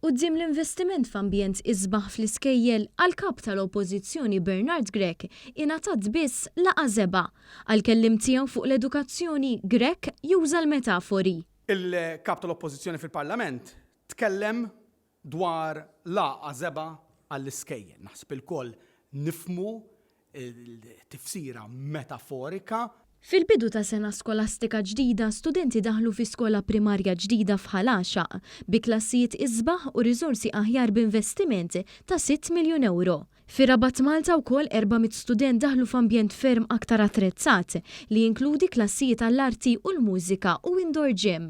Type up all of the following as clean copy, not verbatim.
Quddiem l-investiment f'ambjent isbaħ fl-iskejjel għall-kap tal-Oppożizzjoni Bernard Grech ingħatat biss laqgħa żeba' għall-kelliem tiegħu fuq l-edukazzjoni Grech juża l-metafori. Il-kap tal-Oppożizzjoni fil-Parlament tkellem dwar laqgħa żeba' għall-iskejjel. Naħseb ilkoll nifmu tifsira metaforika. Fil-bidu ta' sena skolastika ġdida, studenti daħlu fi skola primarja ġdida f'Ħalaxa bi klassijiet isbaħ u riżorsi aħjar b'investimenti ta' 6 miljun euro. Fi Rabat Malta wkoll 400 student daħlu f'ambjent ferm aktar attrezzat li jinkludi klassijiet għall-arti u l-mużika u indoor gym.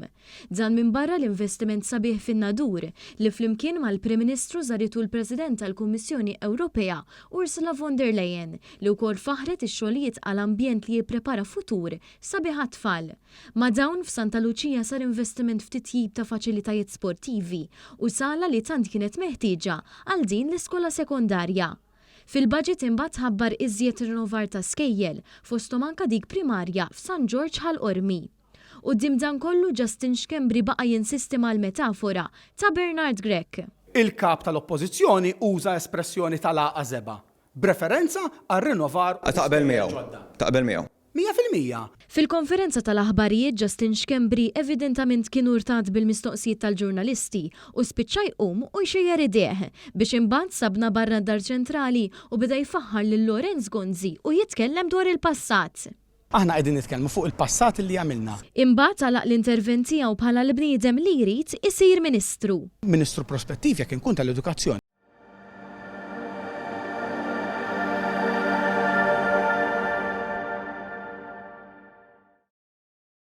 Dan minn barra l-investiment sabiħ fin-nadur li flimkien mal-Prim Ministru żaritu l-President tal-Kummissjoni Ewropea Ursula von der Leyen li wkoll faħret ix-xogħlijiet għall-ambjent li jipprepara futur sabiħ għat-tfal. Ma' dawn f'Santa Luċija sar investiment f'titjib ta' faċilitajiet sportivi u sala li tant kienet meħtieġa għal din l-iskola sekondarja. Fil-budget imbagħad ħabbar iżjed rinnovar ta' skejjel fosthom anke dik primarja f'San George ħall-Qormi. Quddiem dan kollu Justin Xkembri baqa' jinsisti mal-metafora ta' Bernard Grech. Il-kap tal-Oppożizzjoni uża espressjoni tal-laqgħa żeba' b'referenza għar-rinnovar. Taqbel miegħu. 100%. Fil-konferenza tal-aħbarijiet Justin Xkembri evidentament kien urtat bil-mistoqsijiet tal-ġurnalisti u spiċċa jqum u jxejjer idejh biex imbagħad sabna barra d-dar ċentrali u beda jfaħħar lil Lorenz Gonzi u jitkellem dwar il-passat. Aħna qegħdin nitkellmu fuq il-passat li għamilna. Imbagħad għalaq l-intervent tiegħu bħala l-bniedem li jrid isir Ministru. Ministru prospettiv jekk inkun tal-Edukazzjoni.